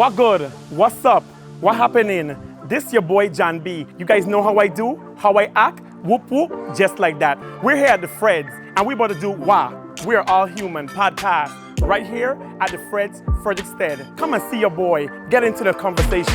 What good? What's up? What happening? This your boy John B. You guys know how I do, how I act, whoop whoop, just like that. We're here at the Freds, and we're about to do WAAH, We're All Human podcast, right here at the Freds, Frederiksted. Come and see your boy. Get into the conversation.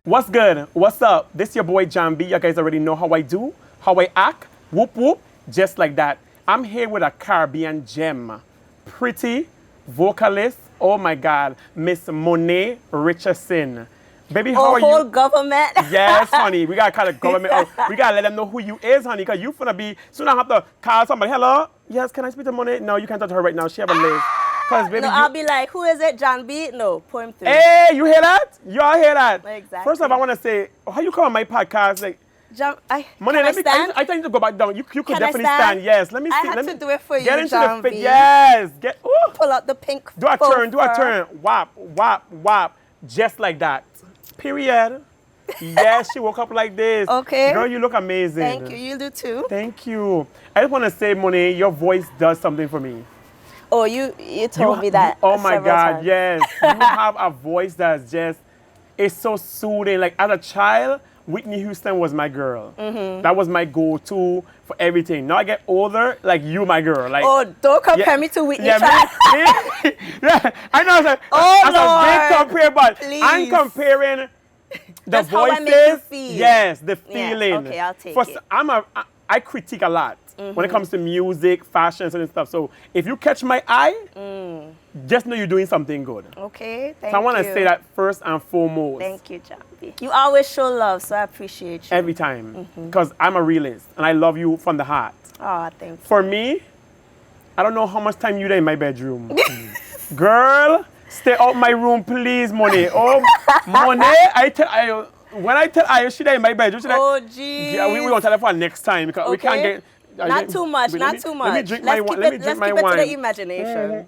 What's good? What's up? This your boy John B. You guys already know how I do, how I act, whoop whoop, just like that. I'm here with a Caribbean gem, pretty vocalist. Oh my God, Miss Monea Richardson. Baby, how are you? Whole government. Yes, honey. We gotta call the government. We gotta let them know who you is, honey. Cause you finna be soon. I have to call somebody. Hello. Yes, can I speak to Monea? No, you can't talk to her right now. She have a list. Cause baby, no, I'll be like, who is it? John B? No, pour him through. Hey, you hear that? You all hear that? Exactly. First off, I want to say, how you come on my podcast? Like, John, Monea, let me stand? I think you to go back down. You could can definitely stand? Yes. Let me see. I had to do it for you, get into John the B. Yes. Get. Ooh. Pull out the pink. Do a turn. Do a turn. Whop, whop, whop. Just like that. Period. Yes, she woke up like this. Okay. Girl, you look amazing. Thank you. You do too. Thank you. I just want to say, Monea, your voice does something for me. Oh, you told me that. Oh my God, times. yes. You have a voice that's just, it's so soothing. Like as a child, Whitney Houston was my girl. Mm-hmm. That was my go-to for everything. Now I get older, like you, my girl. Like, oh, don't compare me to Whitney. Yeah, yeah, I know it's a big compare, but please. I'm comparing the That's voices. how I make you feel. Yes, the feeling. Yeah, okay, I'll take it. I critique a lot when it comes to music, fashion, and stuff. So if you catch my eye, just know you're doing something good. Okay, thank you. So I want to say that first and foremost. Thank you, John B. You always show love, so I appreciate you. Every time. Because I'm a realist, and I love you from the heart. Oh, thank you. For me, I don't know how much time you there in my bedroom. Girl, stay out my room, please, Monea. Oh, Monea, when I tell Ayo she there in my bedroom, she oh, geez. Yeah, we gonna tell her for next time because we can't get. Not too much, not too much. Let me drink my wine. Let's keep it to the imagination.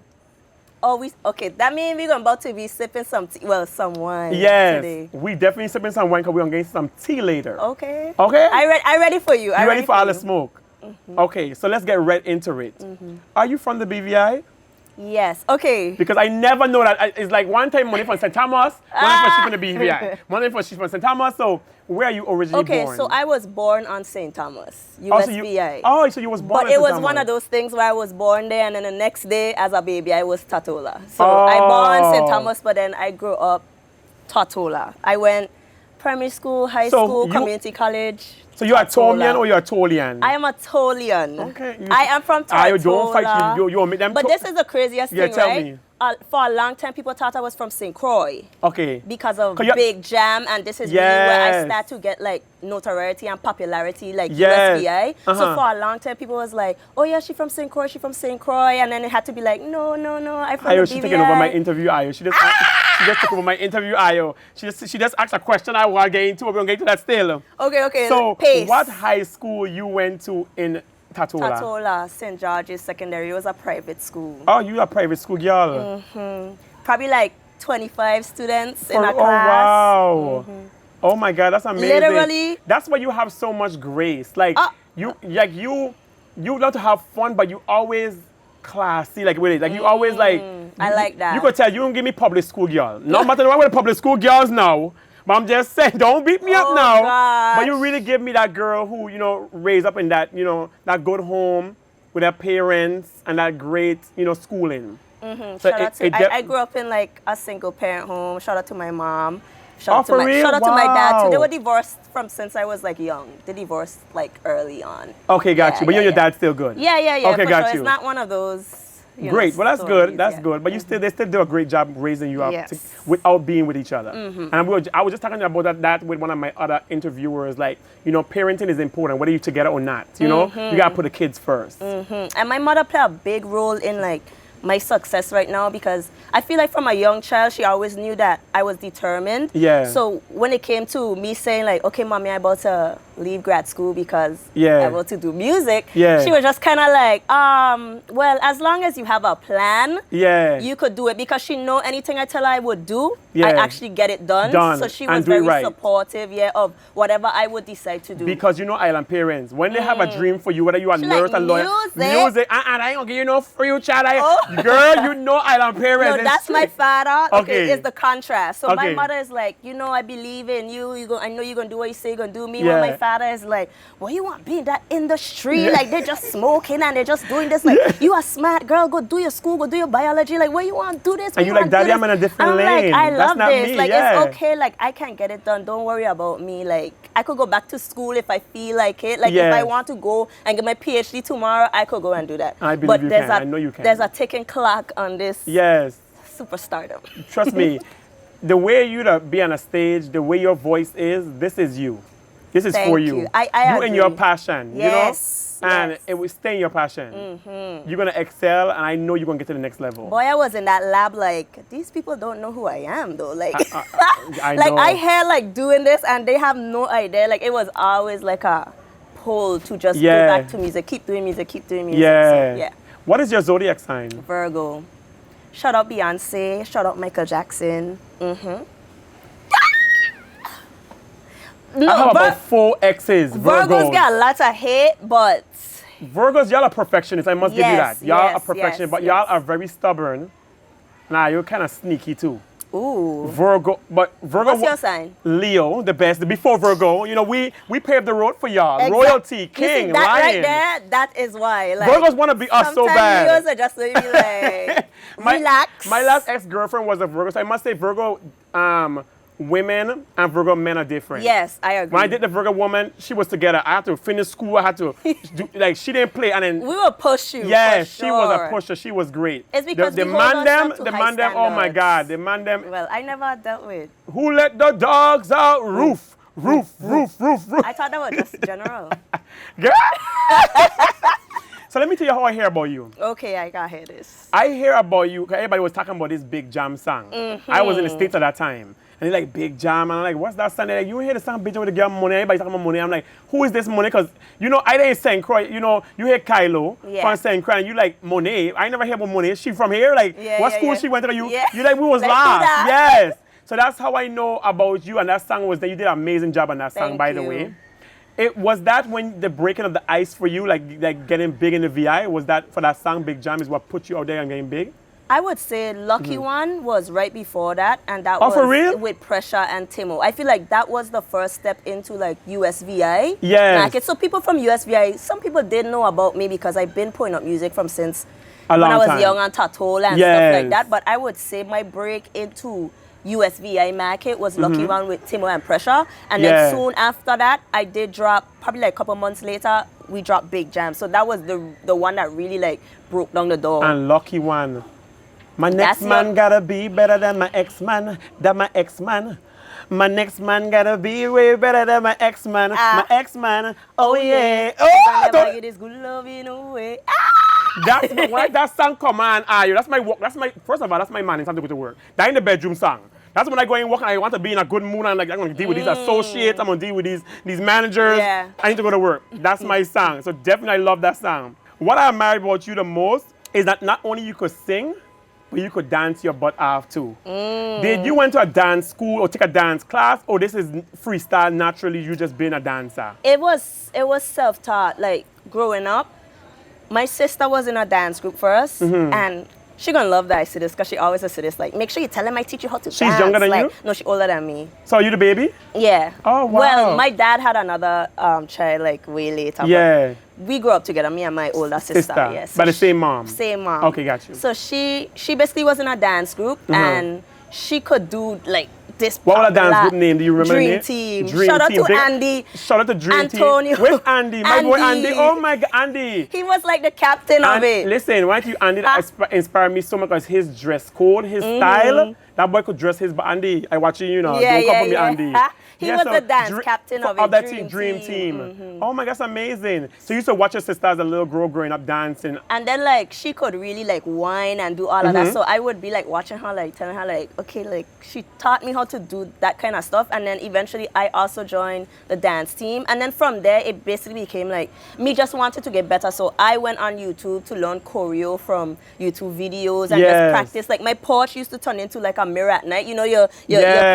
Oh, okay. That means we're about to be sipping some tea. Well, some wine. Yes, today. we definitely sipping some wine because we're gonna get some tea later. Okay. Okay. I ready for you. You ready for all the smoke? Okay, so let's get right into it. Are you from the BVI? Yes. Okay. Because I never know that. It's like one time Monea from St. Thomas, one time she's from the BVI, one time she's from St. Thomas. So where are you originally born? Okay, so I was born on St. Thomas, USVI. So you was born But it was one of those things where I was born there and then the next day as a baby I was Tatola. So I born St. Thomas, but then I grew up Tatola. I went primary school, high school, community college. So you're a Tomian or you're a Tolian? I am a Tolian. Okay. I am from Tatola. Don't fight. You want me them. But this is the craziest thing, tell right? me. For a long time, people thought I was from St. Croix. Okay. Because of Big Jam, and this is really where I start to get like notoriety and popularity, like USVI. So for a long time, people was like, "Oh yeah, she from St. Croix, she from St. Croix," and then it had to be like, "No, I'm from the BVI." She taking over my interview, Ayo. She just took over my interview, Ayo. She just asked a question I want to get into. We're gonna get to that still. Okay. So Pace. what high school you went to in Tatola? Tatola, St. George's Secondary. It was a private school. Oh, you a private school girl? Probably like 25 students in a class. Oh, wow. Oh my God, that's amazing. Literally. That's why you have so much grace. Like you love to have fun, but you always classy, like with it. Like you always like. I like that. You could tell you don't give me public school girl. No matter what with the public school girls now. But I'm just saying, don't beat me up now. Gosh. But you really give me that girl who, raised up in that, that good home with her parents and that great, schooling. So I grew up in like a single parent home. Shout out to my mom. Shout out to my dad too. They were divorced from since I was like young. They divorced like early on. Okay, got you. But you and your dad still good? Yeah. Okay, got you. It's not one of those. Great. Well, that's good. That's good. But they still do a great job raising you up without being with each other. And I was just talking about that with one of my other interviewers. Like, parenting is important, whether you're together or not. You got to put the kids first. And my mother played a big role in like my success right now because I feel like from a young child, she always knew that I was determined. Yeah. So when it came to me saying like, okay, mommy, I'm about to leave grad school because I want to do music. She was just kind of like, well, as long as you have a plan, you could do it, because she know anything I tell her I would do, I actually get it done. So she was very supportive, of whatever I would decide to do. Because you know island parents, when they have a dream for you, whether you are a nurse or lawyer, music, I ain't gonna give you no free child. Girl, you know island parents. No, that's my father. Okay, it's the contrast. So my mother is like, you know, I believe in you. I know you're gonna do what you say you're gonna do. Me, when my father is like, well, you want to be in that industry? Like, they're just smoking and they're just doing this. Like, you are smart, girl. Go do your school. Go do your biology. Like, where you want to do this? And you like, Daddy, I'm in a different lane. Like, I love this. Me, like, it's okay. Like, I can get it done. Don't worry about me. Like, I could go back to school if I feel like it. Like, if I want to go and get my PhD tomorrow, I could go and do that. I believe you can. I know you can. There's a ticking clock on this superstardom. Trust me, the way you to be on a stage, the way your voice is, this is you. This is for you. You and your passion, you know? And it will stay in your passion. You're going to excel, and I know you're going to get to the next level. Boy, I was in that lab like, these people don't know who I am, though. Like, I like know. I hear like doing this, and they have no idea. Like, it was always like a pull to just go back to music. Keep doing music, keep doing music. So, What is your zodiac sign? Virgo. Shout out Beyonce. Shout out Michael Jackson. No, I have about 4 exes. Virgos got a lot of hate, but Virgos, y'all are perfectionists. I must give you that. Y'all are perfectionists, but y'all are very stubborn. Nah, you're kind of sneaky too. Ooh. Virgo, but Virgo. What's your sign? Leo, the best. Before Virgo, you know, we paved the road for y'all. Royalty, king, that lion. Right there, that is why. Like, Virgos want to be us so bad. Leos are just like, relax. My last ex-girlfriend was a Virgo, so I must say Virgo women and Virgo men are different. Yes, I agree. When I did the Virgo woman, she was together. I had to finish school. I had to do, like, she didn't play, and then we will push you. Yeah, for she sure. was a pusher. She was great. It's because the man them. Oh my God, the man them. Well, I never dealt with. Who let the dogs out? Roof. I thought that was just general. Girl. So let me tell you how I hear about you. Okay, I gotta hear this. I hear about you, 'cause everybody was talking about this Big Jam song. I was in the States at that time. And they're like, Big Jam. And I'm like, what's that song? They're like, you hear the song Big Jam with the girl Monea? Everybody talking about Monea. I'm like, who is this Monea? Because, you know, I didn't St. Croix. You know, you hear Kylo from St. Croix, and you like, Monea. I never hear about Monea. Is she from here? Like, what school she went to? You like, we was last. Yes. So that's how I know about you. And that song was that you did an amazing job on that song, by the way. It was that when the breaking of the ice for you, like getting big in the VI, was that for that song Big Jam is what put you out there and getting big? I would say Lucky One was right before that, and that for real? with Pressure and Timo. I feel like that was the first step into like USVI. Yes. Market. So people from USVI, some people didn't know about me because I've been putting up music from since when I was young and Tatola and stuff like that. But I would say my break into USVI market was Lucky One with Timo and Pressure. And then soon after that, I did drop, probably like a couple months later, we dropped Big Jam. So that was the one that really like broke down the door. And Lucky One. My next man gotta be better than my ex-man, My next man gotta be way better than my ex-man, my ex-man. Oh yeah. Oh, never get this good love in a way. That's when that song come on, that's my work. First of all, that's my man. It's time to go to work. That in the bedroom song. That's when I go and work and I want to be in a good mood and like I'm gonna deal with these associates, I'm gonna deal with these managers. I need to go to work. That's my song. So definitely I love that song. What I admire about you the most is that not only you could sing, but you could dance your butt off too. Did you went to a dance school or take a dance class, or this is freestyle naturally, you just being a dancer? It was self-taught. Like growing up, my sister was in a dance group first, and she gonna love that I say this because she always says this. Like, make sure you tell him I teach you how to dance. She's younger than you? No, she's older than me. So are you the baby? Yeah. Oh wow. Well, my dad had another child like way later. Yeah. We grew up together, me and my older sister. Yes. By the same mom? Same mom. Okay, got you. So she basically was in a dance group, and she could do like this. What was the dance group name? Do you remember Dream the name? Team. Dream Shout out Team. to Andy. Shout out to Dream Antonio. Team. Where's Andy? My boy Andy. Oh my God, Andy. He was like the captain of it. Listen, why don't you Andy inspired me so much because his dress code, his style, that boy could dress his, but Andy, I watching you now. Don't come for me, Andy. He was the dance captain of that dream team. Mm-hmm. Oh my God, that's amazing. So you used to watch your sister as a little girl growing up dancing. And then like she could really like whine and do all of that. So I would be like watching her, like telling her like, okay, like she taught me how to do that kind of stuff. And then eventually I also joined the dance team. And then from there it basically became like me just wanted to get better. So I went on YouTube to learn choreo from YouTube videos and just practice. Like my porch used to turn into like a mirror at night. You know your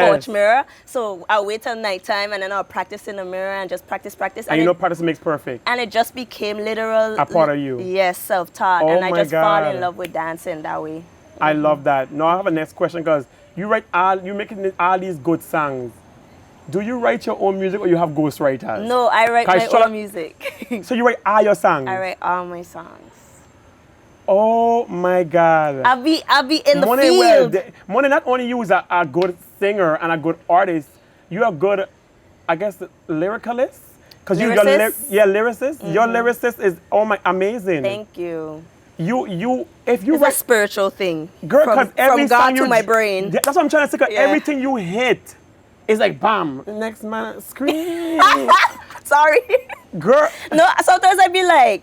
porch mirror. So I'll wait till nighttime and then I'll practice in the mirror and just practice. And you know practice makes perfect. And it just became literal. A part of you. Yes, self-taught. And I just fall in love with dancing that way. I love that. Now I have a next question because you're making all these good songs. Do you write your own music or you have ghostwriters? No, I write my own music. So you write all your songs? I write all my songs. Oh my God. I'll be in the field. Monea, not only you is a good singer and a good artist, you're a good, I guess, lyricalist? Because lyricist. Your lyricist is amazing. Thank you. If you it's write, a spiritual thing. Girl, because from God to my brain. That's what I'm trying to say. Everything you hit is like bam. Next man scream. Sorry. Girl. No, sometimes I be like,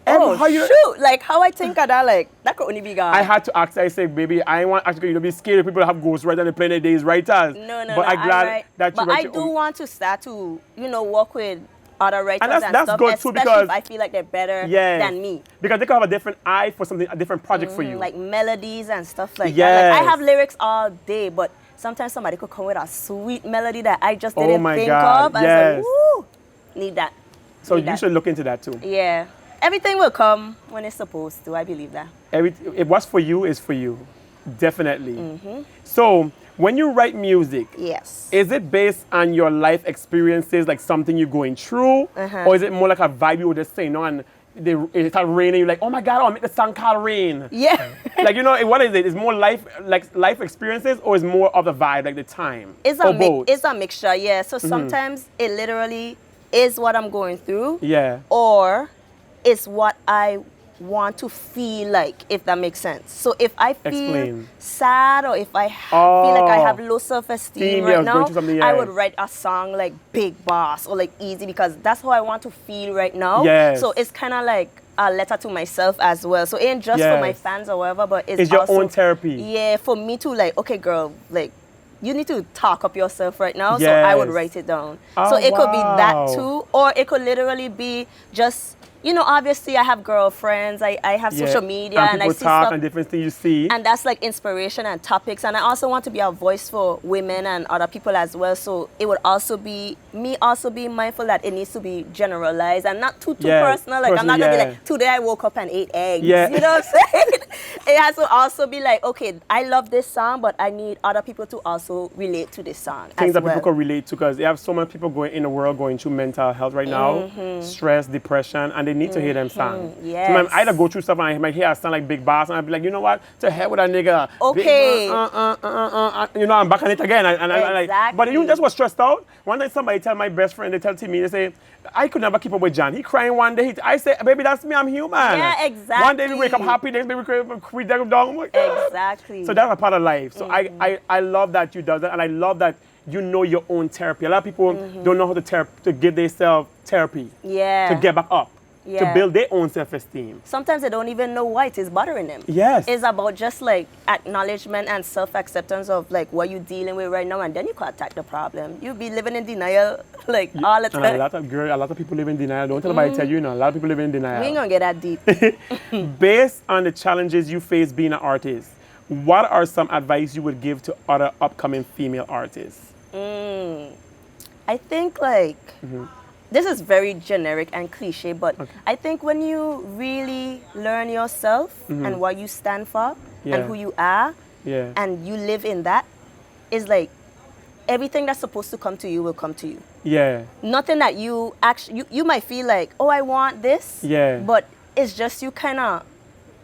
shoot, like how I think of that, like that could only be God. I had to ask. I said, baby, I want actually you to be scared. People have ghostwriters and they play their days writers. No. But I'm glad that you. But I do want to start to, work with other writers and that's stuff, good especially too, because if I feel like they're better than me. Because they can have a different eye for something, a different project for you. Like melodies and stuff like that. Like I have lyrics all day, but sometimes somebody could come with a sweet melody that I just didn't think of. And I was like, woo, need that. So you should look into that too. Yeah. Everything will come when it's supposed to. I believe that. What's for you is for you. Definitely. So when you write music, is it based on your life experiences, like something you're going through? Or is it more like a vibe you would just say, and it started raining, you're like, oh my God, I'll make the song called Rain. Yeah. Like, what is it? Is more life experiences, or is more of the vibe, like the time? It's a mixture, yeah. So sometimes it literally is what I'm going through. Yeah. Or it's what I want to feel like, if that makes sense. So if I feel sad or if I feel like I have low self-esteem right now, I would write a song like Big Boss or like Easy, because that's how I want to feel right now. So it's kind of like a letter to myself as well. So it ain't just for my fans or whatever, but it's your also, own therapy. Yeah, for me to like, okay girl, like you need to talk up yourself right now. So I would write it down. So it could be that too, or it could literally be just, obviously I have girlfriends, I have social media, and I see talk stuff, and different things you see. And that's like inspiration and topics. And I also want to be a voice for women and other people as well. So it would also be me also being mindful that it needs to be generalized and not too personal. Like I'm not gonna be like, today I woke up and ate eggs. You know what I'm saying? It has to also be like, okay, I love this song, but I need other people to also relate to this song. Things that people can relate to, because you have so many people in the world going through mental health right now, stress, depression, and they need to hear them songs. Sometimes I either go through stuff and I might hear a sound like Big Boss, and I'd be like, you know what? To hell with that nigga. Okay. I'm back on it again. Exactly. But you just was stressed out. One day somebody tell my best friend, they tell me, they say, I could never keep up with John. He crying one day. I say, baby, that's me. I'm human. Yeah, exactly. One day we wake up happy, next day we down. Exactly. So that's a part of life. So I love that you do that, and I love that you know your own therapy. A lot of people don't know how to give themselves therapy. Yeah. To get back up. Yeah. To build their own self-esteem. Sometimes they don't even know why it is bothering them. Yes. It's about just like acknowledgement and self-acceptance of like what you're dealing with right now, and then you can attack the problem. You'll be living in denial like all the time. And a lot of people live in denial. Don't tell anybody tell you, a lot of people live in denial. We ain't gonna get that deep. Based on the challenges you face being an artist, what are some advice you would give to other upcoming female artists? I think like this is very generic and cliche, but I think when you really learn yourself and what you stand for and who you are, and you live in that, is like everything that's supposed to come to you will come to you. Yeah. Nothing that you actually, you might feel like, oh, I want this, but it's just you kind of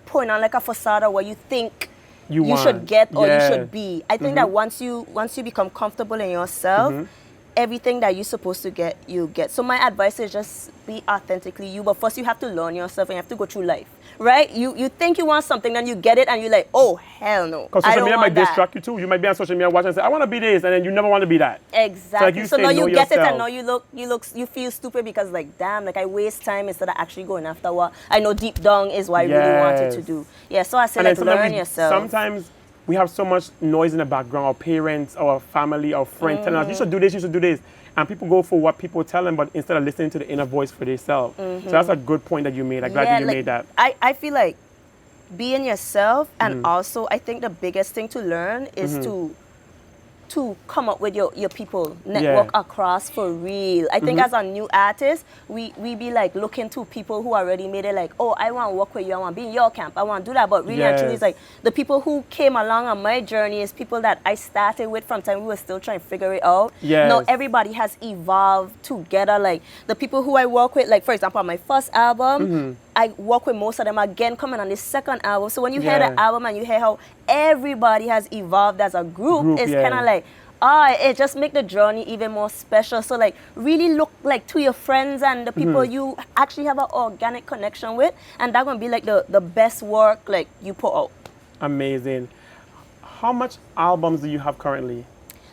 putting on like a facade of what you think you should get or you should be. I think that once you become comfortable in yourself, everything that you're supposed to get, you get. So my advice is just be authentically you, but first you have to learn yourself and you have to go through life, right? You think you want something, then you get it, and you're like, oh, hell no. Because social media might distract you too. You might be on social media watching and say, I want to be this, and then you never want to be that. Exactly. So now you get yourself. it, and now you feel stupid because like, damn, like I waste time instead of actually going after what I know deep down is what I really wanted to do. Yeah, so I say like learn yourself. Sometimes we have so much noise in the background, our parents, our family, our friends telling us, you should do this, you should do this. And people go for what people tell them, but instead of listening to the inner voice for themselves. So that's a good point that you made. I'm glad that you made that. I feel like being yourself, and also I think the biggest thing to learn is to come up with your people, network across for real. I think as a new artist, we be like looking to people who already made it like, oh, I want to work with you, I want to be in your camp, I want to do that. But really actually it's like the people who came along on my journey is people that I started with from time we were still trying to figure it out. Now everybody has evolved together. Like the people who I work with, like for example on my first album, I work with most of them again coming on the second album. So when you hear the album and you hear how everybody has evolved as a group it's kind of like, it just make the journey even more special. So like really look like to your friends and the people you actually have an organic connection with, and that's gonna be like the best work like you put out. Amazing. How much albums do you have currently?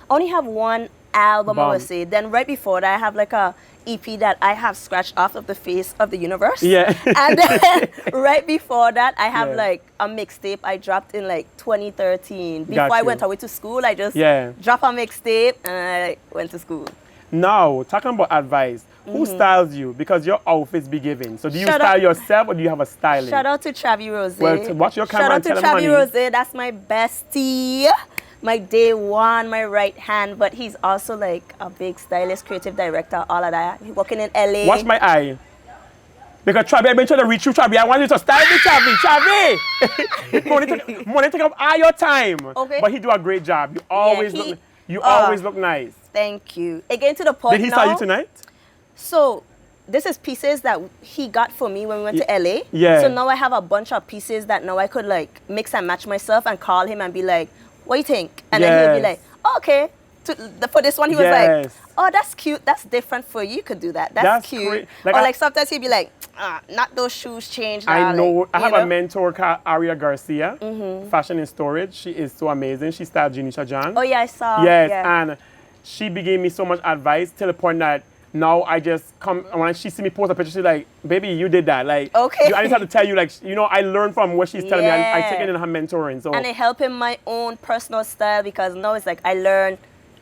I only have one album, I would say. Then right before that I have like a EP that I have scratched off of the face of the universe. And then right before that, I have like a mixtape I dropped in like 2013. Before I went away to school, I just dropped a mixtape and I went to school. Now, talking about advice, who styles you? Because your outfits be given. So do you style yourself or do you have a stylist? Shout out to Travi Rose. Well, watch your camera and tell him, Shout out to honey. Travi Rose. That's my bestie. My day one, my right hand, but he's also like a big stylist, creative director, all of that. He's working in LA. Watch my eye. Because Travi, I've been trying to reach you, Travi. I want you to style me, Travi. Travi! Money take up all your time. Okay. But he do a great job. You always always look nice. Thank you. Again to the point Did he style you tonight? So, this is pieces that he got for me when we went to LA. So now I have a bunch of pieces that now I could like mix and match myself and call him and be like, what do you think? And then he'll be like, oh, okay. For this one, he was like, oh, that's cute. That's different for you. You could do that. That's cute. Like or like sometimes he'd be like, not those shoes changed. I know. Like, I have a mentor called Aria Garcia, Fashion in Storage. She is so amazing. She started Janisha John. Oh, yeah, I saw. Yes, and she gave me so much advice to the point that now I just come, when she see me post a picture, she's like, baby, you did that. Like, I just have to tell you, like, you know, I learned from what she's telling me. I take it in her mentoring. So. And it helped in my own personal style because now it's like I learned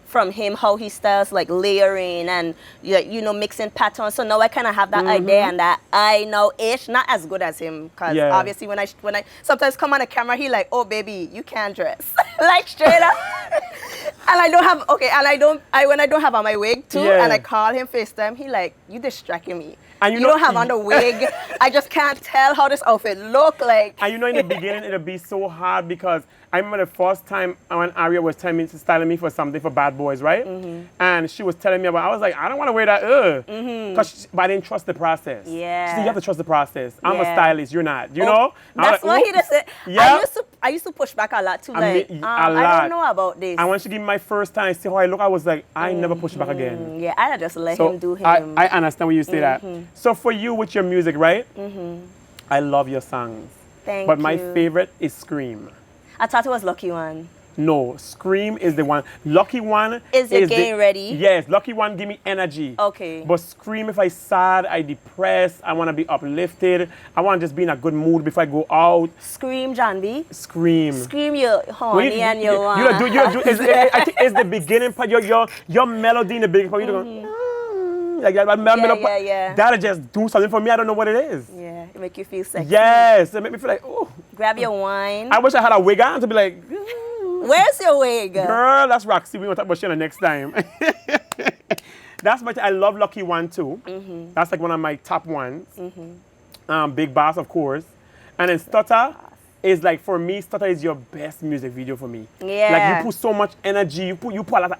from him how he styles like layering and you know mixing patterns. So now I kind of have that idea and that I know ish, not as good as him because obviously when I sometimes come on the camera he like, oh baby, you can't dress like straight up. And I don't have when I don't have on my wig too and I call him FaceTime, he like, you distracting me. And you don't have on the wig. I just can't tell how this outfit look like. And you know in the beginning it'll be so hard because I remember the first time when Aria was telling me to style me for something for Bad Boys, right? And she was telling me about, I was like, I don't want to wear that, but I didn't trust the process. She said, you have to trust the process. I'm a stylist, you're not, you know? That's like, what he just said. I used to push back a lot too, like, I don't know about this. And when she gave me my first time, I see how I look, I was like, I never push back again. Yeah, I just let him do him. I understand when you say that. So for you with your music, right? I love your songs. Thank you. But my favorite is Scream. I thought it was Lucky One. No, Scream is the one. Lucky One is the game ready? Yes, Lucky One give me energy. Okay. But Scream, if I sad, I depressed, I want to be uplifted. I want to just be in a good mood before I go out. Scream, John B. Scream. Scream, you're horny and you want. I think it's the beginning part. Your melody in the beginning part. You go. Like that, that'll just do something for me. I don't know what it is. Yeah, it make you feel sexy. Yes, it make me feel like, oh. Grab your wine. I wish I had a wig on to be like, where's your wig? Girl, that's Roxy. We're going to talk about Sheila next time. That's my, I love Lucky One too. That's like one of my top ones. Big Boss, of course. And then Stutter is like, for me, Stutter is your best music video for me. Yeah. Like you put so much energy, you put a lot of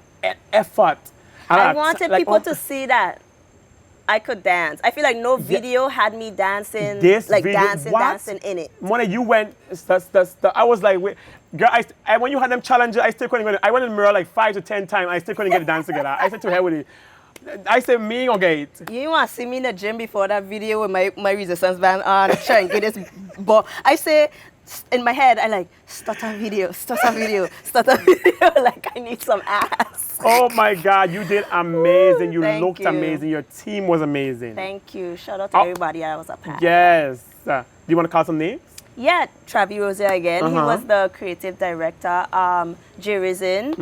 effort. I wanted people to see that. I could dance. I feel like no video had me dancing, This like video, dancing in it. Monea, you went, I was like, wait, girl, when you had them challenges, I still couldn't get it. I went in the mirror like 5 to 10 times, I still couldn't get the dance together. I said to her with it. I said, me okay it. You want to see me in the gym before that video with my resistance band on, trying to get this ball. I say, in my head, I like, stutter video, like I need some ass. Oh my God, you did amazing. You Thank looked you. amazing. Your team was amazing. Thank you. Shout out to everybody that was a part. Yes. Do you want to call some names? Yeah, Travis Rosier again. He was the creative director. Jay Rizin.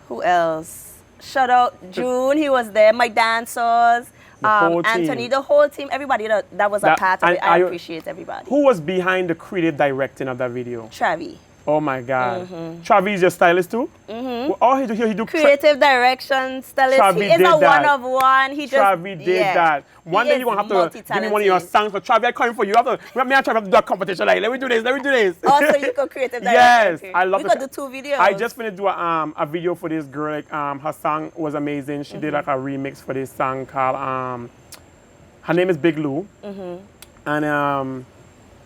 Who else? Shout out June. He was there. My dancers. Anthony, the whole team, everybody that was a part of it. I appreciate everybody. Who was behind the creative directing of that video? Travis. Oh my God. Travis is your stylist too? Oh, he do creative direction stylist. Travis He is did a that. one-of-one. He just Travis did that. One day you're going to have to give me one of your songs. For Travis, I'm coming for you. Me and Travis have to do a competition. Like, let me do this. Also, you could creative direction. Yes, too. I love it. We could do 2 videos. I just finished do a video for this girl. Like, her song was amazing. She did like a remix for this song called, her name is Big Lou. And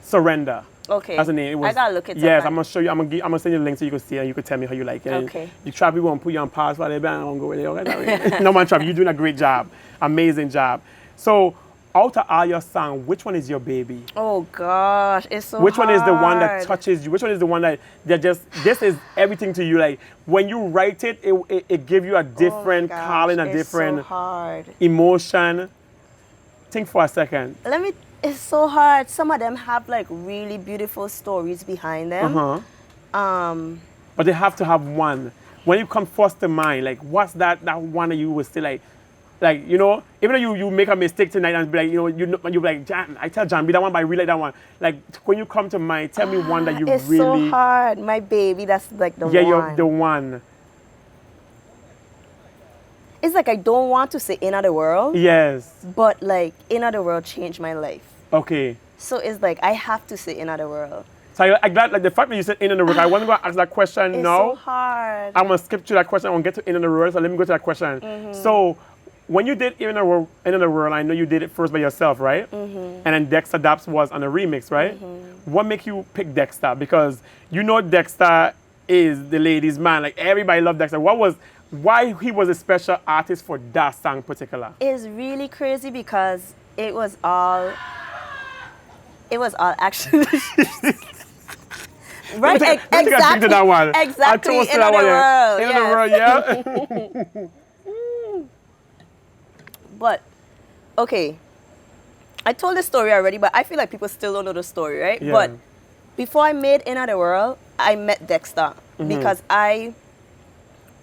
Surrender. Okay. That's the name. It was, I gotta look it up. Yes, I'm gonna show you. I'm gonna send you the link so you can see it and you can tell me how you like it. Okay. You Travis won't put you on pause for that, but I won't go with it. Okay? No man, Travis, you're doing a great job. Amazing job. So, out of all your songs, which one is your baby? Oh gosh, it's so Which hard. one is the one that touches you? Which one is the one that just, this is everything to you? Like, when you write it, it gives you a different calling, a different so hard. emotion. Think for a second. It's so hard. Some of them have like really beautiful stories behind them. But they have to have one. When you come first to mind, like what's that one that you would say like, you know, even though you make a mistake tonight and be like, you're like, Jan, I tell Jan, be that one, but I really like that one. Like when you come to mind, tell me one that you it's really. It's so hard. My baby, that's like the one. Yeah, you're the one. It's like I don't want to say In Other World. Yes. But like In Other World changed my life. Okay. So it's like I have to say In Other World. So I glad like the fact that you said In the World. I wasn't going to ask that question now. It's so hard. I'm going to skip to that question. I want to get to In the World. So let me go to that question. So when you did In the World, I know you did it first by yourself, right? And then Dexter Daps was on a remix, right? What make you pick Dexter? Because you know Dexter is the ladies' man. Like everybody loved Dexter. Why he was a special artist for that song in particular? It's really crazy because it was all actually right. Exactly. That one. Exactly. In the world, yeah. But okay, I told this story already, but I feel like people still don't know the story, right? Yeah. But before I made In Other World, I met Dexter because I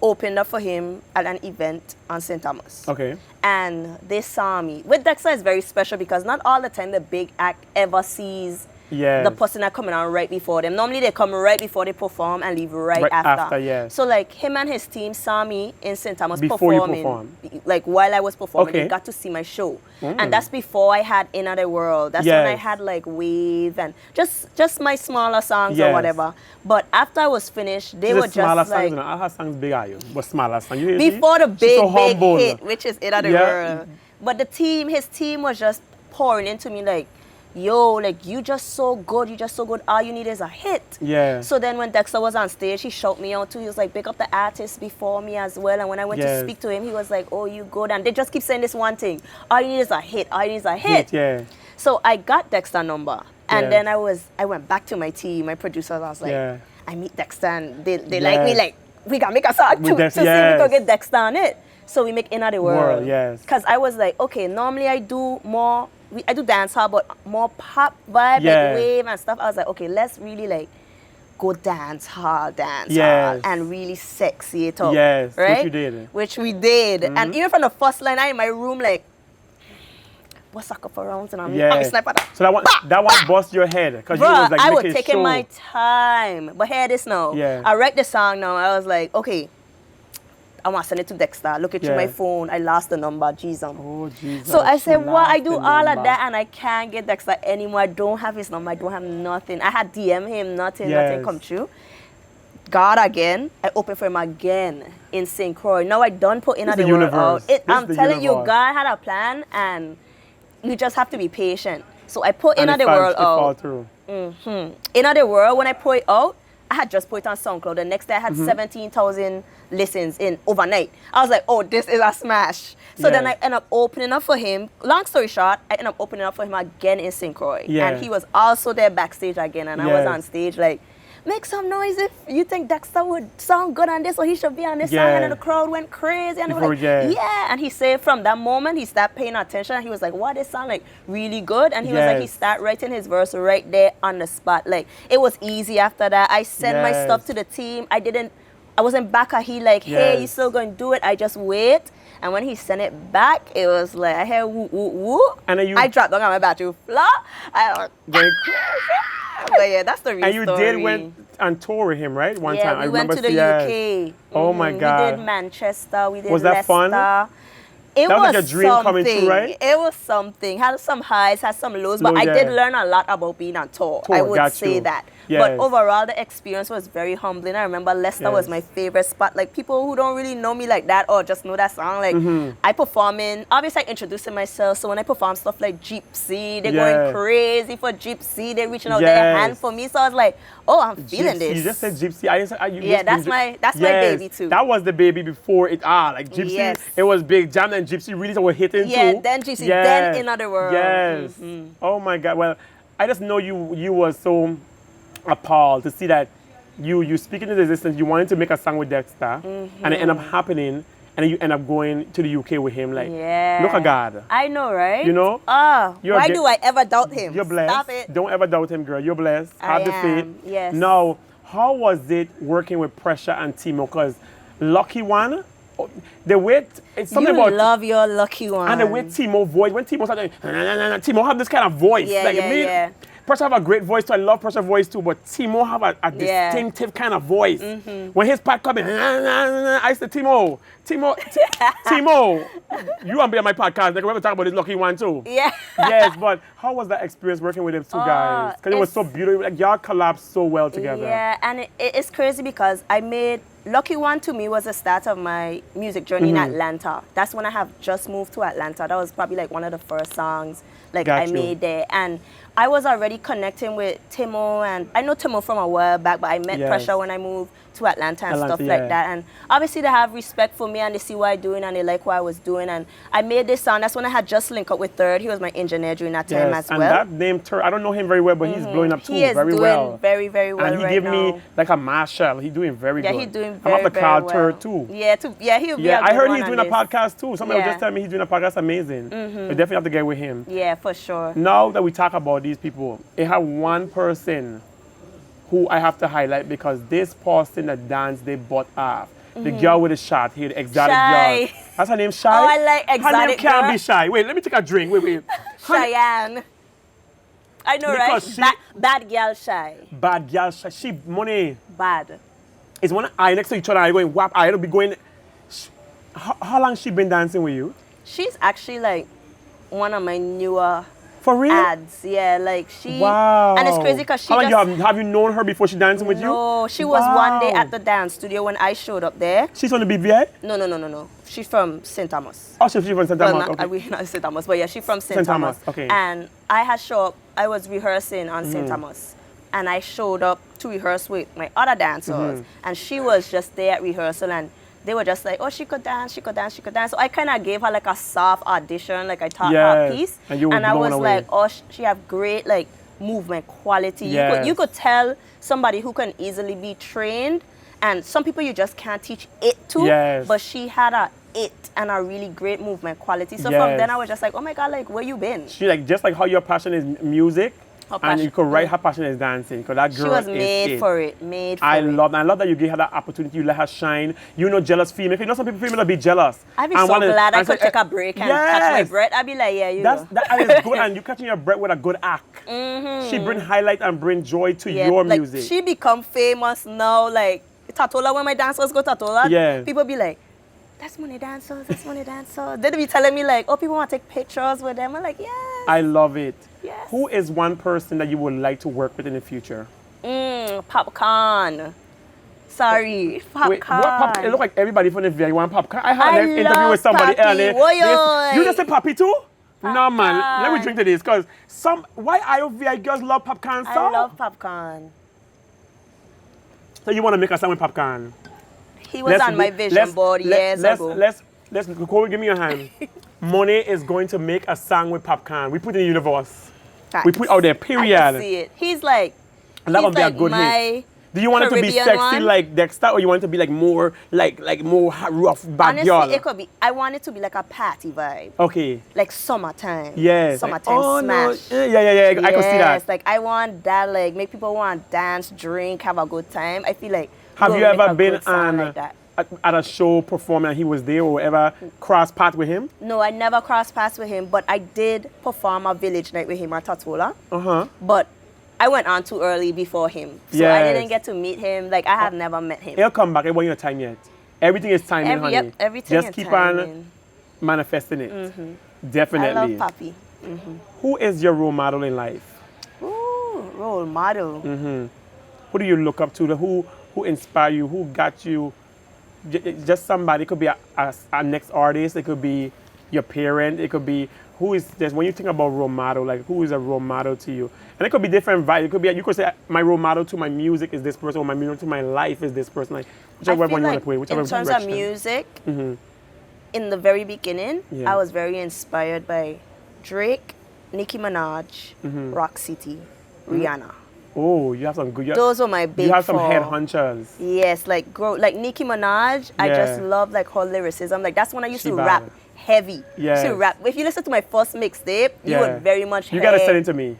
opened up for him at an event on St. Thomas. Okay. And they saw me. With Dexter, it's very special because not all the time the big act ever sees the person that coming on right before them. Normally they come right before they perform and leave right after. Yes. So like him and his team saw me in St. Thomas before performing. You perform. Like while I was performing, Okay. they got to see my show. And that's before I had In Other World. That's when I had like Wave and just my smaller songs or whatever. But after I was finished, they were just like... songs, you know, all her songs big are you? But smaller songs. Before the big humble. hit, which is In Other World. But his team was just pouring into me like, yo, like you just so good, all you need is a hit. Yeah. So then when Dexter was on stage, he shouted me out too. He was like, pick up the artist before me as well. And when I went to speak to him, he was like, oh, you good. And they just keep saying this one thing, all you need is a hit, Yeah. So I got Dexter's number. And then I went back to my team, my producers. I was like, I meet Dexter and they like me, like, we can make a song to see if we can get Dexter on it. So we make In Other World. Because I was like, okay, normally I do dance hall, but more pop vibe, like wave and stuff. I was like, okay, let's really like go dance hall, and really sexy it up. Yes, right? Which we did. And even from the first line, I'm in my room like, what's a couple rounds and I'm sniping that. So that one bust your head because you was like I was taking my time. But hear this now. I write the song now. I was like, okay, I want to send it to Dexter. Look at my phone. I lost the number. Jesus. Oh, Jesus. So I said, well, I do all of that and I can't get Dexter anymore. I don't have his number. I don't have nothing. I had DM him. Nothing come true. God again, I opened for him again in St. Croix. Now I done put in the world out. I'm telling you, God had a plan, and you just have to be patient. So I put in the world out. In the world, when I put it out, I had just put it on SoundCloud. The next day I had 17,000 listens in overnight. I was like, oh, this is a smash. So then I ended up opening up for him. Long story short, I ended up opening up for him again in St. Croix. And he was also there backstage again. And I was on stage like, make some noise if you think Dexter would sound good on this, or he should be on this song. And then the crowd went crazy. And like, and he said from that moment, he started paying attention. And he was like, wow, this sound like really good. And he was like, he started writing his verse right there on the spot. Like, it was easy after that. I sent my stuff to the team. I wasn't back at he like, hey, you still going to do it? I just wait. And when he sent it back, it was like, I heard woo, woo, woo. And then I dropped down on my bathroom floor. I was but yeah, that's the real story. And you did went on tour with him, right? One time. I remember went to the UK. Oh my God. We did Manchester. We did Was that Leicester. Fun? It was like a dream coming true, right? It was something. Had some highs, had some lows, but I did learn a lot about being on tour. I would say that. But overall, the experience was very humbling. I remember Leicester was my favorite spot. Like, people who don't really know me like that or just know that song, like, I perform in, obviously I introducing myself, so when I perform stuff like Gypsy, they're going crazy for Gypsy, they're reaching out their hand for me, so I was like, oh, I'm feeling this. You just said Gypsy. That's my baby too. That was the baby before it, like Gypsy, it was big. Jam and Gypsy really were hitting too. Yeah, then Gypsy, then In Other World. Yes. Oh my God, well, I just know you were so appalled to see that you speak into existence. You wanted to make a song with Dexter, and it ended up happening, and you end up going to the UK with him. Like, look at God. I know, right? You know? Why do I ever doubt him? You're blessed. Stop it. Don't ever doubt him, girl. You're blessed. Have the faith. Yes. Now, how was it working with Pressure and Timo? Because Lucky One, the way it's something about. You love your Lucky One. And the way Timo voice, when Timo started, Timo have this kind of voice. Pressure have a great voice too. I love Pressure voice too, but Timo have a distinctive kind of voice. When his part coming, I said, Timo, you want to be on my podcast? Like, we're going to talk about this Lucky One too. Yes, but how was that experience working with them two guys? Because it was so beautiful. Like, y'all collapsed so well together. Yeah, and it's crazy because Lucky One to me was the start of my music journey in Atlanta. That's when I have just moved to Atlanta. That was probably like one of the first songs I made there. And I was already connecting with Timo, and I know Timo from a while back, but I met Pressure when I moved to Atlanta and stuff like that. And obviously they have respect for me and they see what I'm doing and they like what I was doing. And I made this song. That's when I had just linked up with Third. He was my engineer during that time as well. And that name Third, I don't know him very well, but he's blowing up too very well. Very, very well. And he gave me like a Marshall. He's doing very good. Yeah, he's doing very, I'm up the crowd Third too. He'll be a I heard good he's doing a podcast too. Somebody was just telling me he's doing a podcast amazing. We definitely have to get with him. Yeah, for sure. Now that we talk about these people, I have one person who I have to highlight because this person that dance they bought off. The girl with the short hair, the exotic girl. That's her name, Shy? Oh, I like exotic Her name can't be Shy. Wait, let me take a drink. Wait. Cheyenne. I know, because right? Bad girl Shy. Bad girl Shy. She money. Bad. It's one eye next to each other. I going whap. I don't be going. How long she been dancing with you? She's actually like one of my newer. For real? Ads, like she. Wow. And it's crazy because she. How long have you known her before she dancing with you? No, she was one day at the dance studio when I showed up there. She's from the BVI? No. She's from St. Thomas. Oh, she's from St. Thomas. Well, okay. Not St. Thomas, but yeah, she's from St. Thomas. Okay. And I had show up. I was rehearsing on St. Thomas, and I showed up to rehearse with my other dancers, and she was just there at rehearsal and. They were just like, oh, she could dance. So I kind of gave her like a soft audition, like I taught her a piece. And I was like, oh, she have great like movement quality. You could tell somebody who can easily be trained, and some people you just can't teach it to. But she had it and a really great movement quality. So from then I was just like, oh my God, like where you been? She like just like how your passion is music. And you could write her passion is dancing because that girl she was made for it. I love that you gave her that opportunity. You let her shine. You know, jealous female. If you know some people will be jealous. I'd be so glad I could take a break and catch my breath. I'd be like, that is good, and you catching your breath with a good act. She bring highlight and bring joy to your music. She become famous now. Like Tatola, when my dancers go Tatola, people be like, that's Monea dancers. They'd be telling me like, oh, people want to take pictures with them. I'm like, yes. I love it. Yes. Who is one person that you would like to work with in the future? Popcorn. Sorry, popcorn. Wait, what popcorn? It looked like everybody from the VI want popcorn. I had an interview love with somebody Papi. earlier. Woyoy. You just said Papi too? No, man. Let me Popcorn. drink to this, because why IOVI girls love popcorn so? I love popcorn. So you want to make a song with popcorn? He was on my vision board years ago. Let's Corey, give me your hand. Monea is going to make a song with popcorn. We put it in the universe. Facts. We put out there, period. I can see it. He's like, that would be a good hit. Do you want it to be Caribbean sexy one? like Dexter, or you want it to be like more more rough bad honestly, girl? it could be. I want it to be like a party vibe. Okay. Like summertime. Yes. Summertime like, oh, smash. No. Yeah. I can see that. Yes, like I want that, like make people want to dance, drink, have a good time. I feel like Have we'll you make ever a been good song on like that. at a show performing and he was there, or ever cross path with him? No, I never crossed paths with him, but I did perform a village night with him at Tatola. Uh-huh. But I went on too early before him. So Yes. I didn't get to meet him. Like I have never met him. He'll come back. It wasn't your time yet. Everything is timing, honey. Yep, everything Just is keep timing. on manifesting it. Definitely. I love Papi. Who is your role model in life? Ooh, role model. Who do you look up to? Who inspire you? Who got you? Just somebody. It could be a next artist. It could be your parent. It could be who is this. When you think about role model, like who is a role model to you? And it could be different vibes. It could be, you could say my role model to my music is this person, or my role model to my life is this person. Like whichever I feel one you want like to put, whichever in terms direction. of music, in the very beginning, Yeah. I was very inspired by Drake, Nicki Minaj, Rock City, Rihanna. Oh, you have some good. Those were my big You have some four. head hunchers. Yes, like Nicki Minaj, I just Yeah. love like her lyricism. Like that's when I used She to bad. rap heavy. Yes. To rap. If you listen to my first mixtape, you Yeah. would very much You hear gotta send it to me.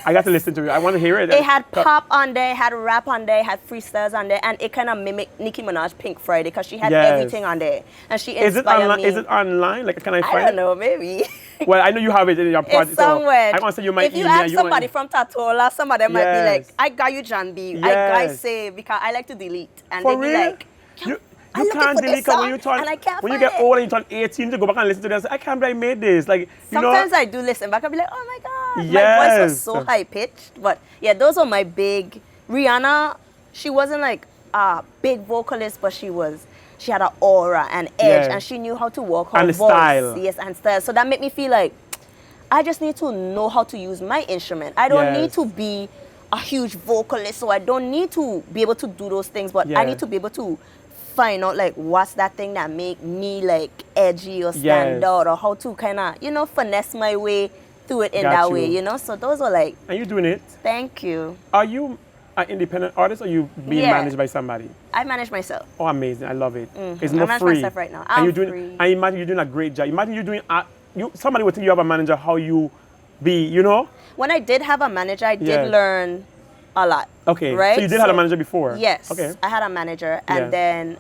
I got to listen to it. I want to hear it. It had pop on there, had rap on there, had freestyles on there, and it kind of mimicked Nicki Minaj Pink Friday because she had Yes. everything on there, and she Is inspired it online? me. Is it online? Like, can I find I don't it? know, maybe. Well, I know you have it in your project. It's somewhere. So I want to send you my if you email. ask somebody from Tatola, some of them might be like, Yes. I got you, John B. I got Yes. save because I like to delete. And For they be real? like, I'm You looking can't for this delete it when song, you turn and I can't when you find get it. older. You turn 18 to go back and listen to this. I can't believe I made this. Like you Sometimes know. I do listen back and be like, oh my God. My voice Yes. was so high pitched. But yeah, those are my big. Rihanna, she wasn't like a big vocalist, but she had an aura and edge, Yeah. and she knew how to walk her And voice. style. Yes, and style. So that made me feel like I just need to know how to use my instrument. I don't Yes. need to be a huge vocalist, so I don't need to be able to do those things, but Yeah. I need to be able to find out like what's that thing that make me like edgy or stand Yes. out, or how to kind of, finesse my way through it in Got that you. way, So those are like, And you doing it? thank you. Are you an independent artist, or you being Yeah. managed by somebody? I manage myself. Oh, amazing! I love it. It's I more manage free. myself right now. And I'm you're doing. free. I imagine you're doing a great job. Imagine you're doing. Somebody would think you have a manager. How you be? When I did have a manager, I did Yes. learn a lot. Okay. Right? So you did have a manager before. Yes. Okay. I had a manager, Yeah. and then,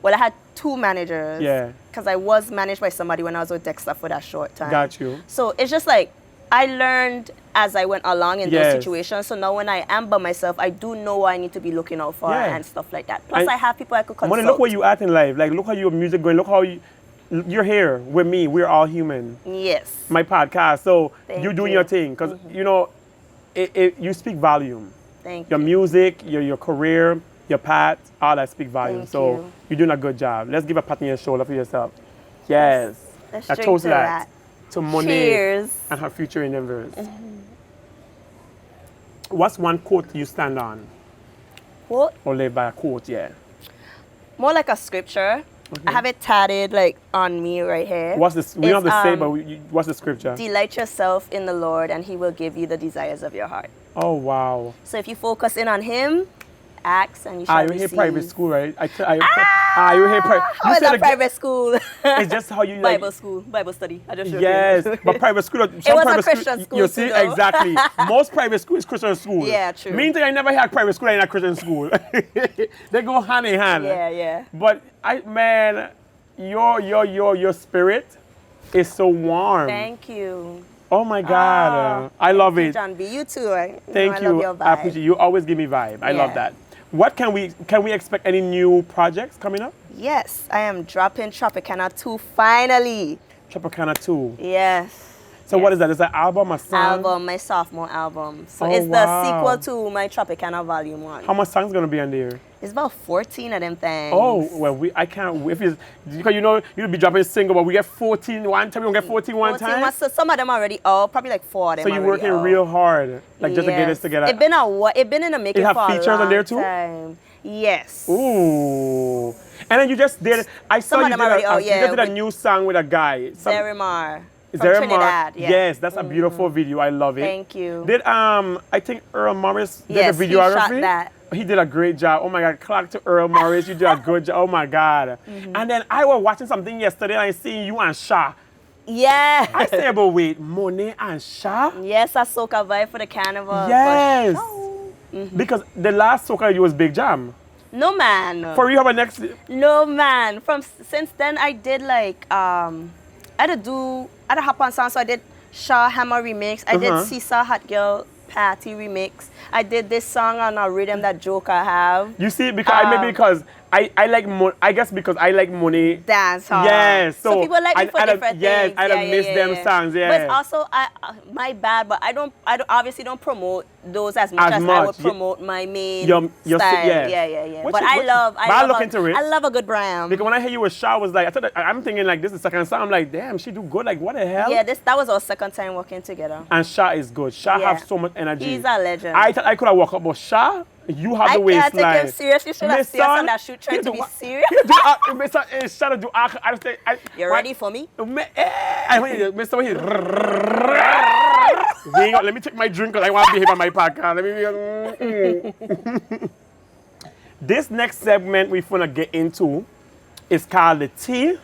I had two managers. Yeah. Because I was managed by somebody when I was with Dexter for that short time. Got you. So it's just like I learned as I went along in Yes. those situations. So now when I am by myself, I do know what I need to be looking out for Yeah. and stuff like that. Plus, And I have people I could consult. Money, look where you at in life. Like, look how your music going. Look how you're here with me. We're all human. Yes. My podcast. So Thank you're doing you. your thing, because you speak volume. Thank Your you. music, your career, your path, all that speak volume. Thank so you. you're doing a good job. Let's give a pat on your shoulder for yourself. Yes. Let's I drink toast to that that. to Monea Cheers. and her future endeavors. What's one quote you stand on What? or live by? A quote, yeah. More like a scripture. I have it tatted like on me right here. What's this? We don't It's, have to say, but what's the scripture? Delight yourself in the Lord, and He will give you the desires of your heart. Oh, wow. So if you focus in on Him, ask and you shall You receive. hear private school, right? You hear private. How is that private school? It's just how you like. Bible school, Bible study. I just showed Yes, you. but private school. Some was a private Christian school You see, too, though. exactly. Most private school is Christian school. Yeah, true. Meantime, I never had private school in a Christian school. They go hand in hand. Yeah, yeah. But man, your spirit is so warm. Thank you. Oh my God, I love it. John B, you too. I Thank love you. your vibe. I appreciate you. Always give me vibe. I love Yeah. that. What can we expect? Any new projects coming up? Yes, I am dropping Tropicana 2 finally. Tropicana 2. Yes. So what is that? Is that album or song? Album, my sophomore album. So it's the sequel to my Tropicana Volume 1. How much songs gonna be on there? It's about 14 of them things. Oh, well, I can't, if it's, because you know, you'll be dropping a single, but we get 14 one time, we don't get 14 one time? So some of them already out, probably like 4 of them. So you're working real hard, like just to get this together. It been in the making for a long time. It have features on there too? Yes. Ooh. And then you just did, I saw you did a new song with a guy. Zerimar. From Trinidad, yes, that's a beautiful video. I love it. Thank you. Did I think Earl Morris did the videography? He shot that. He did a great job. Oh my God, clap to Earl Morris. You did a good job. Oh my God. And then I was watching something yesterday and I seen you and Sha. Yeah. I said, but wait, Monea and Sha? Yes, a soca vibe for the carnival. Yes. Because the last soca you was Big Jam. No man. For you have a next? No man. Since then I did like I had a hop on song, so I did Shaw Hammer remix. I did Sisa Hot Girl Patty remix. I did this song on a rhythm that Joker have. You see, because I like I guess because I like Money dance hall. Yes, so people like me for different things. Yes, I don't miss them songs. Yeah, but it's also my bad, but I obviously don't promote those as much as I would promote my main style. Yeah. But I love a good brand. Because when I hear you with Shaw, was like I'm thinking like this is the second song. I'm like, damn, she do good. Like what the hell? Yeah, that was our second time working together. And Shaw is good. Shaw have so much energy. He's a legend. I thought I could have walked up, but Shaw, you have the waistline. I can't take him serious. You should have seen us on that shoot trying to be serious. You ready for me? Mr. Let me take my drink because I want to behave on my podcast. This next segment we're going to get into is called the tea,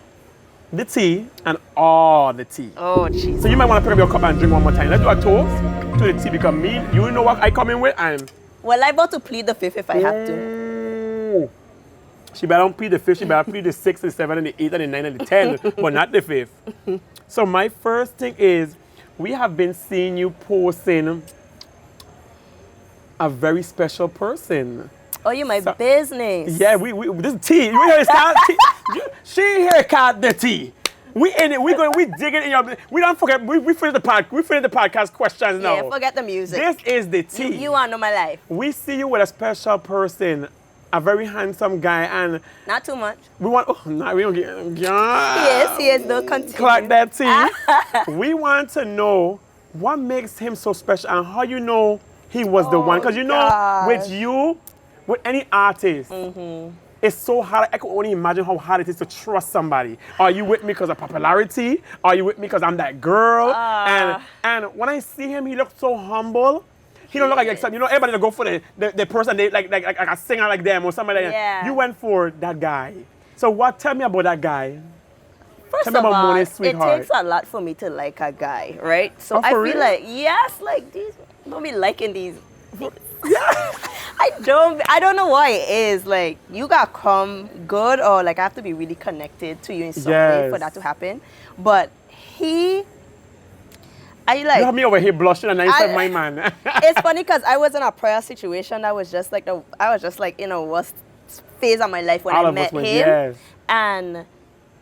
and all the tea. Oh, jeez. So you might want to pick up your cup and drink one more time. Let's do a toast to the tea because you know what I come in with? Well, I'm about to plead the fifth if I have to. She better don't plead the fifth, she better plead the 6, the 7, and the 8, and the 9, and the 10, but not the 5th. So my first thing is, we have been seeing you posting a very special person. Oh, you my business. Yeah, this is tea. You hear it? She here called the tea. We in it. We digging in your. We don't forget. We finish the podcast questions now. Yeah, forget the music. This is the tea. You want to know my life. We see you with a special person, a very handsome guy, and not too much. We want. Oh, no, we don't get. He is. Don't continue. Clock that tea. We want to know what makes him so special and how you know he was the one. Because you know, with you, with any artist. It's so hard. I can only imagine how hard it is to trust somebody. Are you with me because of popularity? Are you with me because I'm that girl? And when I see him, he looks so humble. He don't look like you know, everybody to go for the person they like a singer like them or somebody like that. You went for that guy. So tell me about that guy. First of all, it takes a lot for me to like a guy, right? So I feel like these don't be liking these. Yeah. I don't know why it is. Like, you got come good or like I have to be really connected to you in some way for that to happen. But you have me over here blushing and I said my man. It's funny because I was in a prayer situation that was just like I was just like in a worst phase of my life when I met him. Yes. And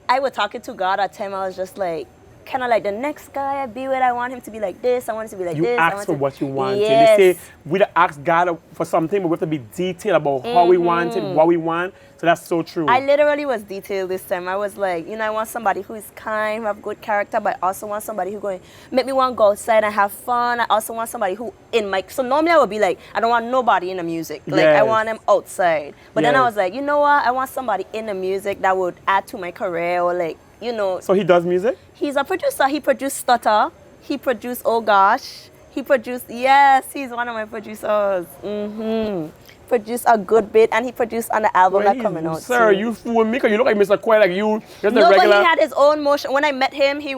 I was talking to God at the time. I was just like, kind of like the next guy I be with, I want him to be like this, I want him to be like this. You ask for what you want. Yes. They say we don't ask God for something, but we have to be detailed about how we want it, what we want. So that's so true. I literally was detailed this time. I was like, I want somebody who is kind, who have good character, but I also want somebody who going make me want to go outside and have fun. I also want somebody who so normally I would be like, I don't want nobody in the music. Like I want them outside. But then I was like, you know what? I want somebody in the music that would add to my career or like, So he does music? He's a producer. He produced Stutter. He produced Oh Gosh. He produced, he's one of my producers. Produced a good bit, and he produced on the album that's coming out. Sir, you fool me because you look like Mr. Quay, like you. But he had his own motion. When I met him, he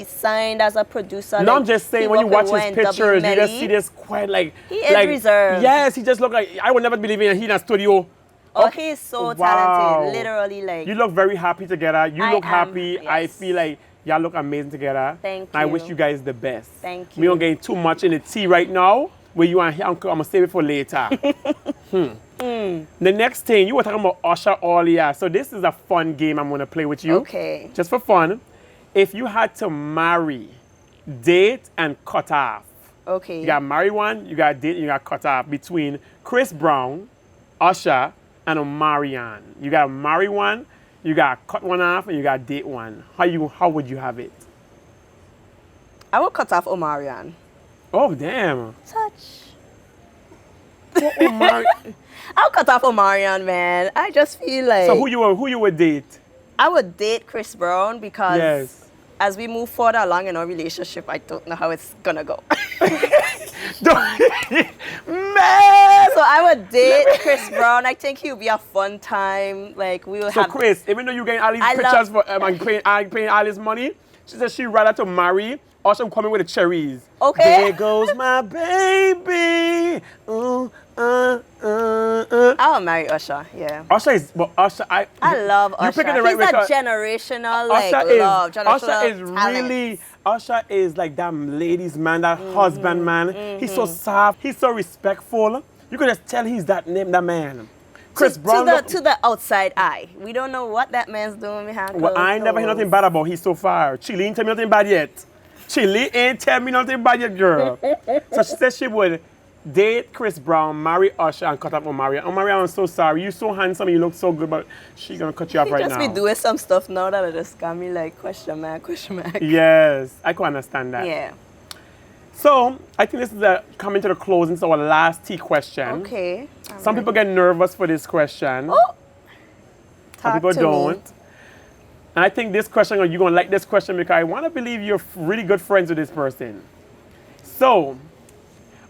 signed as a producer. No, I'm just saying when you watch his pictures, you just see this quite like he is reserved. Yes, he just look like I would never believe in he in a studio. Oh, he is so talented. Literally, like you look very happy together. You look happy. Yes. I feel like y'all look amazing together. Thank you. I wish you guys the best. Thank you. We don't get too much in the tea right now. Where you are here, I'm gonna save it for later. The next thing, you were talking about Usher earlier. So this is a fun game I'm gonna play with you. Okay. Just for fun. If you had to marry date and cut off. Okay. You got marry one, you got date, and you got cut off between Chris Brown, Usher, and Omarion. You got marry one, you got cut one off, and you got date one. How would you have it? I would cut off Omarion. Oh damn. Touch. Well, I'll cut off Omarion, man. I just feel like. So who you would date? I would date Chris Brown because Yes. as we move further along in our relationship, I don't know how it's gonna go. Man! So I would date Chris Brown. I think he'll be a fun time. Like we will So have. Chris, even though you're getting all these I pictures for and paying all this money, she said she'd rather to marry Usher coming with the cherries. Okay. There goes my baby. I'll marry Usher. Yeah. Usher is, but Usher, I love Usher. You're picking the right He's record. a generational like Usher love. Generational Usher is talent. really, Usher is like that ladies man, that husband man. He's so soft, he's so respectful. You can just tell he's that man. Chris Brown. To the outside eye, we don't know what that man's doing behind Well, closed I ain't never heard doors. nothing bad about him so far. Chili ain't tell me nothing bad yet. Chili ain't tell me nothing bad yet, girl. So she said she would date Chris Brown, marry Usher, and cut off Omarion. Omarion, I'm so sorry. You're so handsome and you look so good, but she's gonna cut you off right Just now. be doing some stuff now that I just got me like question mark. Yes, I can understand that. Yeah. So I think this is coming to the closing. So our last T question. Okay. Some people get nervous for this question. Oh. Some Talk people to don't. me. And I think this question, you're going to like this question because I want to believe you're really good friends with this person. So,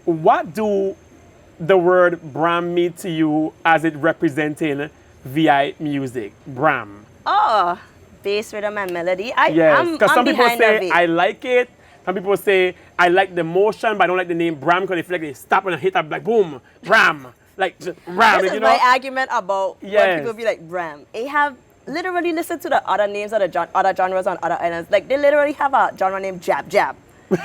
what do the word Bram mean to you as it representing VI music? Bram. Oh, bass rhythm and melody. Yes, because some people behind say, of it. I like it. Some people say, I like the motion, but I don't like the name Bram because they feel like they stop and hit up like, boom, Bram. Like, just Bram, This you is know? my argument about when Yes. people be like Bram. They have literally listened to the other names of the other genres on other islands. Like they literally have a genre named jab jab.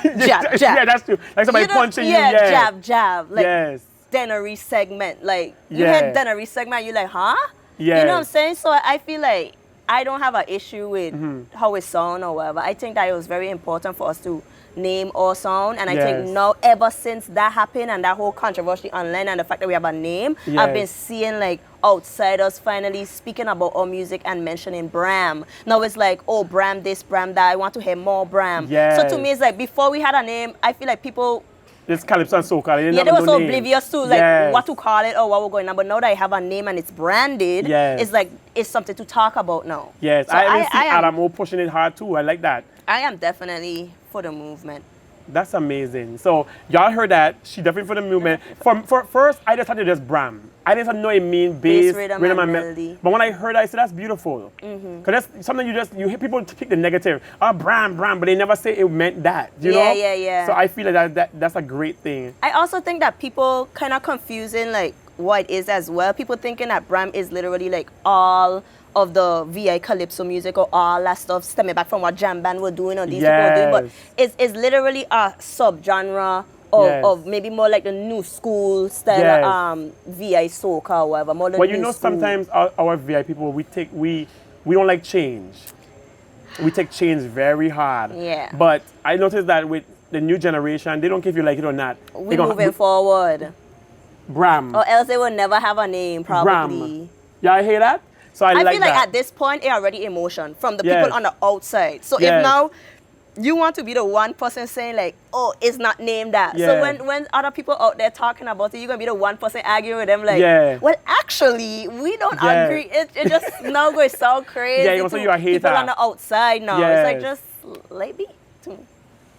Jab jab. Yeah, that's true. Like somebody You know- punching you. yeah, Yeah, jab jab. Like yes. Dennery segment. Like you Yeah. hear Dennery segment, you're like, huh? Yes. You know what I'm saying? So I feel like I don't have an issue with Mm-hmm. how it sound or whatever. I think that it was very important for us to name our sound, and I Yes. think now ever since that happened and that whole controversy online and the fact that we have a name, Yes. I've been seeing like outsiders finally speaking about our music and mentioning Bram. Now it's like, oh, Bram this, Bram that. I want to hear more Bram. Yes. So to me, it's like before we had a name, I feel like people. This Calypso and Soca. They Yeah, never they were know so name. oblivious to like Yes. what to call it or what we're going on. But now that I have a name and it's branded, Yes. it's like it's something to talk about now. Yes, So I even see am, Adam O pushing it hard too. I like that. I am definitely for the movement. That's amazing. So y'all heard that. She definitely for the movement. For first, I just thought it was just Bram. I didn't know it mean bass, rhythm, and melody. But when I heard that, I said that's beautiful. Because that's something you hear people pick the negative. Oh, Bram, but they never say it meant that. You know? Yeah. So I feel like that's a great thing. I also think that people kind of confusing like what it is as well. People thinking that Bram is literally like all of the VI Calypso music or all that stuff stemming back from what jam band were doing or these people were doing. But it's literally a subgenre of maybe more like the new school style VI soca or whatever. More like Well, you know, sometimes our VI people, we don't like change. We take change very hard. Yeah. But I noticed that with the new generation, they don't care if you like it or not. We're moving forward. Bram. Or else they will never have a name, probably. Bram. Y'all hear that? So I like feel like that. at this point, it already emotion from the Yes. people on the outside. So Yes. if now you want to be the one person saying like, oh, it's not named that. Yeah. So when other people out there talking about it, you're going to be the one person arguing with them like, Yeah. well, actually, we don't Yeah. agree. It just now goes so crazy. Yeah, you to you're a hater. people on the outside now. Yes. It's like, just let be to me.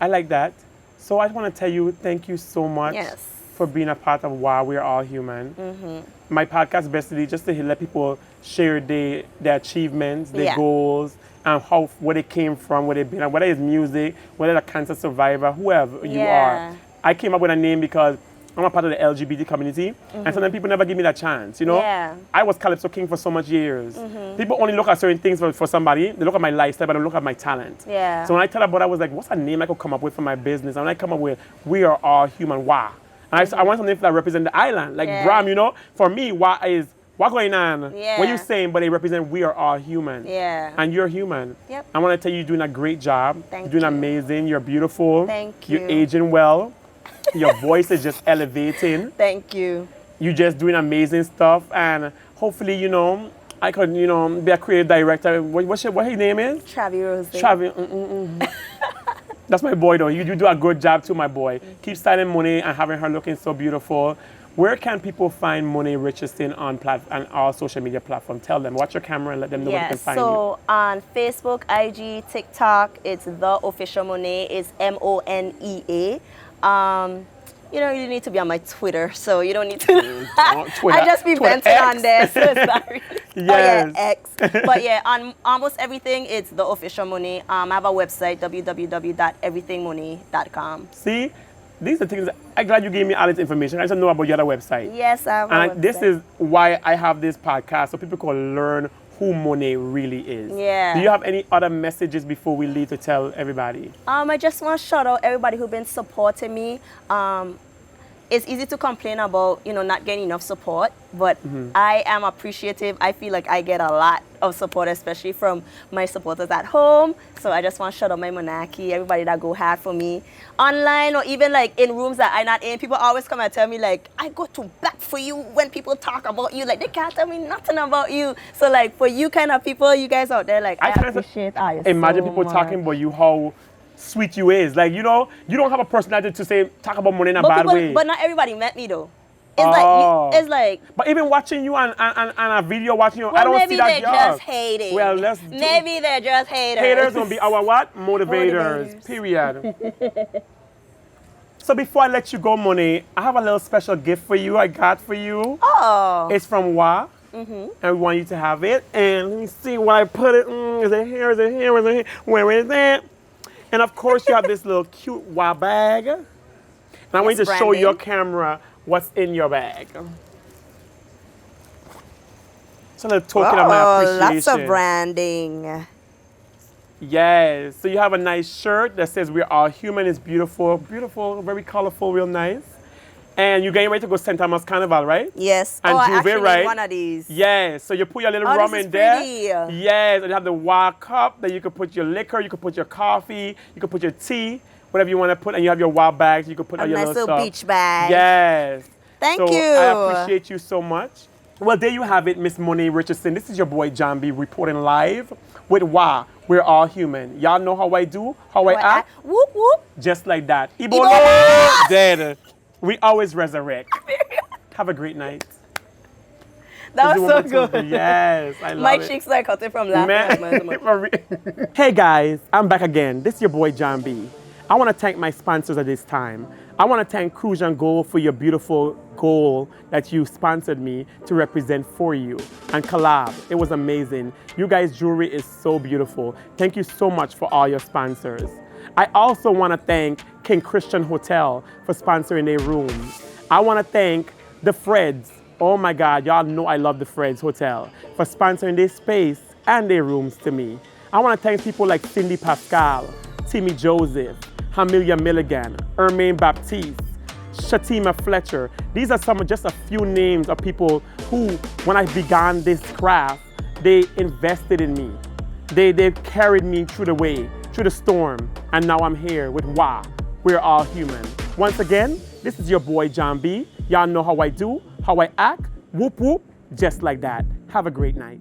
I like that. So I want to tell you, thank you so much Yes. for being a part of WAAH We're All Human. My podcast is basically just to let people share their achievements, their Yeah. goals, and where they came from, where they've been, and whether it's music, whether a cancer survivor, whoever you Yeah. are. I came up with a name because I'm a part of the LGBT community, and sometimes people never give me that chance, you know? Yeah. I was Calypso King for so much years. People only look at certain things for somebody. They look at my lifestyle, but they don't look at my talent. Yeah. So when I tell about it, I was like, what's a name I could come up with for my business? And when I come up with, We Are All Human, WAAH. And I want something that represents the island, like Yeah. Bram, you know? For me, WAAH is What's going on? Yeah. What you saying, but they represent we are all human. Yeah. And you're human. Yep. I want to tell you, you're doing a great job. Thank You're doing you. amazing. You're beautiful. Thank you. You're aging well. Your voice is just elevating. Thank you. You're just doing amazing stuff. And hopefully, you know, I could, you know, be a creative director. What his name is? Travi Rose. Travi. That's my boy, though. You do a good job too, my boy. Keep styling Monea and having her looking so beautiful. Where can people find Monea Richardson on all social media platforms? Tell them. Watch your camera and let them know where they can find you. So on Facebook, IG, TikTok, it's The Official Monea. It's Monea. You don't really need to be on my Twitter, so you don't need to. Twitter, I just be Twitter venting X. on there, so sorry. Yes. Oh yeah, X. But yeah, on almost everything, it's The Official Monea. I have a website, www.everythingmonea.com. See, these are things. I'm glad you gave me all this information. I just know about your other website. Yes, I have a website. This is why I have this podcast, so people can learn who Monea really is. Yeah. Do you have any other messages before we leave to tell everybody? I just want to shout out everybody who's been supporting me. It's easy to complain about, you know, not getting enough support, but I am appreciative. I feel like I get a lot of support, especially from my supporters at home. So I just want to shout out my monarchy, everybody that go hard for me online or even like in rooms that I'm not in. People always come and tell me like, I go to bat for you when people talk about you. Like they can't tell me nothing about you. So like for you kind of people, you guys out there, like I appreciate you. Imagine people talking about you, how sweet you is. Like, you know, you don't have a personality to say, talk about Monea in a bad way. But not everybody met me though. It's like. But even watching you on a video, watching you, I don't see that. Maybe they're just hating. Well, maybe they're just haters. Haters gonna be our what? Motivators. Period. So before I let you go, Monea, I have a little special gift for you. I got for you. Oh. It's from WAAH. And we want you to have it. And let me see where I put it. Is it here? Is it here? Is it here? Where is it? And of course, you have this little cute WAAH bag. And I want you to show your camera what's in your bag. It's a little token of my appreciation. Lots of branding. Yes. So you have a nice shirt that says we're all human. It's beautiful, beautiful, very colorful, real nice. And you're getting ready to go St. Thomas Carnival, right? Yes. And I Juve, actually right? need one of these. Yes. So you put your little rum in there. Yes. And you have the WAAH cup that you could put your liquor, you could put your coffee, you could put your tea, whatever you want to put. And you have your WAAH bags. You could put all your nice little stuff. beach bag. Yes. Thank you. I appreciate you so much. Well, there you have it, Miss Monea Richardson. This is your boy John B reporting live with WAAH. We're all human. Y'all know how I do, how I act. Whoop whoop. Just like that. Ebola. Dead. We always resurrect. Have a great night. That was so good. Yes, I love it. My cheeks like cutting from laughing. Hey guys, I'm back again. This is your boy John B. I want to thank my sponsors at this time. I want to thank Cruise and Gold for your beautiful gold that you sponsored me to represent for you. And Collab, it was amazing. You guys' jewelry is so beautiful. Thank you so much for all your sponsors. I also want to thank King Christian Hotel for sponsoring their rooms. I want to thank the Freds. Oh my God, y'all know I love the Freds Hotel for sponsoring their space and their rooms to me. I want to thank people like Cindy Pascal, Timmy Joseph, Hamilia Milligan, Ermaine Baptiste, Shatima Fletcher. These are just a few names of people who, when I began this craft, they invested in me. They carried me through the way, through the storm, and now I'm here with WAAH. We're all human. Once again, this is your boy John B. Y'all know how I do, how I act, whoop whoop, just like that. Have a great night.